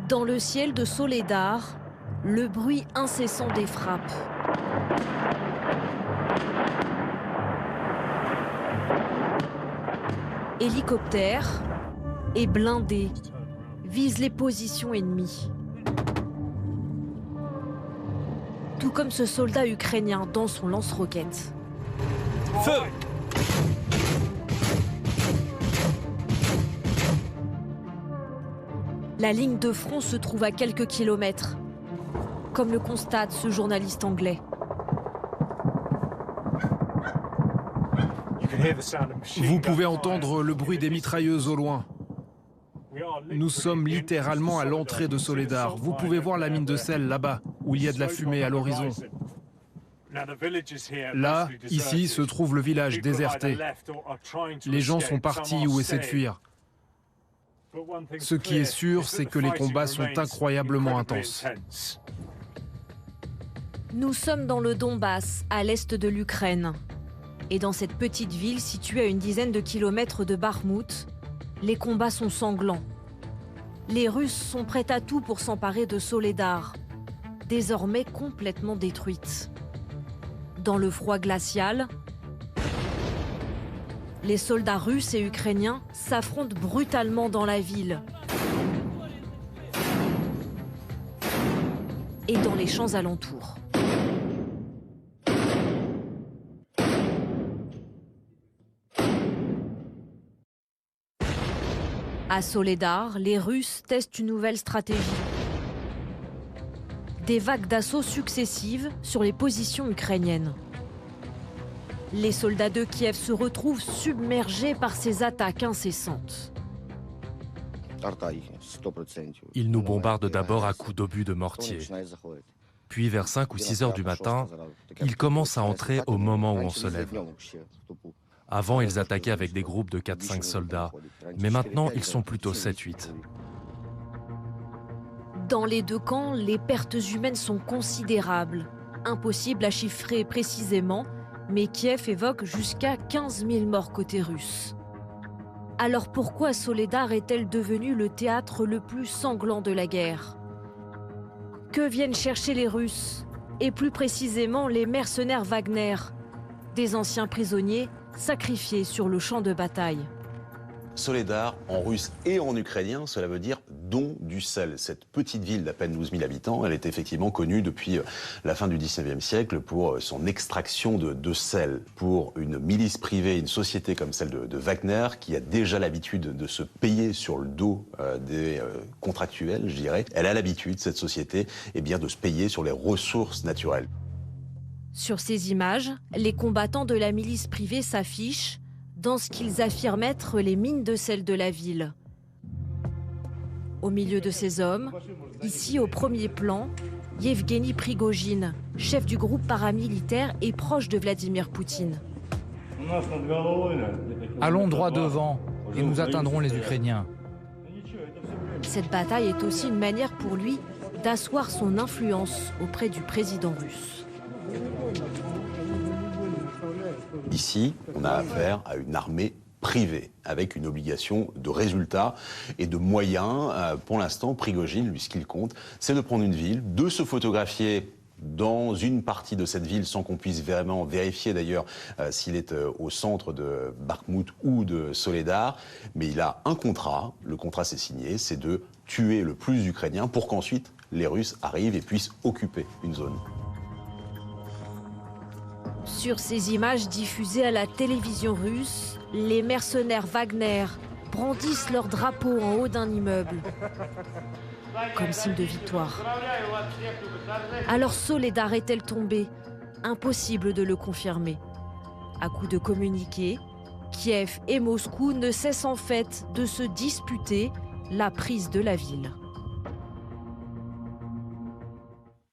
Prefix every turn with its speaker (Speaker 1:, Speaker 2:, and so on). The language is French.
Speaker 1: Dans le ciel de Soledar, le bruit incessant des frappes. Hélicoptères et blindés visent les positions ennemies. Tout comme ce soldat ukrainien dans son lance-roquettes.
Speaker 2: Feu!
Speaker 1: La ligne de front se trouve à quelques kilomètres, comme le constate ce journaliste anglais.
Speaker 2: Vous pouvez entendre le bruit des mitrailleuses au loin. Nous sommes littéralement à l'entrée de Soledar. Vous pouvez voir la mine de sel là-bas, où il y a de la fumée à l'horizon. Là, ici, se trouve le village déserté. Les gens sont partis ou essaient de fuir. Ce qui est sûr, c'est que les combats sont incroyablement intenses.
Speaker 1: Nous sommes dans le Donbass, à l'est de l'Ukraine. Et dans cette petite ville située à une dizaine de kilomètres de Bakhmout, les combats sont sanglants. Les Russes sont prêts à tout pour s'emparer de Soledar, désormais complètement détruite. Dans le froid glacial, les soldats russes et ukrainiens s'affrontent brutalement dans la ville et dans les champs alentours. À Soledar, les Russes testent une nouvelle stratégie. Des vagues d'assaut successives sur les positions ukrainiennes. Les soldats de Kiev se retrouvent submergés par ces attaques incessantes.
Speaker 3: Ils nous bombardent d'abord à coups d'obus de mortier. Puis vers 5 ou 6 heures du matin, ils commencent à entrer au moment où on se lève. Avant, ils attaquaient avec des groupes de 4-5 soldats, mais maintenant, ils sont plutôt 7-8.
Speaker 1: Dans les deux camps, les pertes humaines sont considérables. Impossible à chiffrer précisément, mais Kiev évoque jusqu'à 15 000 morts côté russe. Alors pourquoi Soledar est-elle devenue le théâtre le plus sanglant de la guerre? Que viennent chercher les Russes? Et plus précisément les mercenaires Wagner, des anciens prisonniers sacrifiés sur le champ de bataille.
Speaker 4: Soledar, en russe et en ukrainien, cela veut dire don du sel. Cette petite ville d'à peine 12 000 habitants, elle est effectivement connue depuis la fin du 19e siècle pour son extraction de sel. Pour une milice privée, une société comme celle de Wagner, qui a déjà l'habitude de se payer sur le dos des contractuels, je dirais, elle a l'habitude, cette société, eh bien, de se payer sur les ressources naturelles.
Speaker 1: Sur ces images, les combattants de la milice privée s'affichent dans ce qu'ils affirment être les mines de sel de la ville. Au milieu de ces hommes, ici au premier plan, Yevgeny Prigojine, chef du groupe paramilitaire et proche de Vladimir Poutine.
Speaker 5: Allons droit devant et nous atteindrons les Ukrainiens.
Speaker 1: Cette bataille est aussi une manière pour lui d'asseoir son influence auprès du président russe.
Speaker 4: Ici, on a affaire à une armée privée, avec une obligation de résultat et de moyens. Pour l'instant, Prigojine, lui, ce qu'il compte, c'est de prendre une ville, de se photographier dans une partie de cette ville sans qu'on puisse vraiment vérifier d'ailleurs s'il est au centre de Bakhmout ou de Soledar. Mais il a un contrat, le contrat s'est signé, c'est de tuer le plus d'Ukrainiens pour qu'ensuite les Russes arrivent et puissent occuper une zone.
Speaker 1: Sur ces images diffusées à la télévision russe, les mercenaires Wagner brandissent leur drapeau en haut d'un immeuble, comme signe de victoire. Alors Soledar est-elle tombée? Impossible de le confirmer. À coup de communiqué, Kiev et Moscou ne cessent en fait de se disputer la prise de la ville.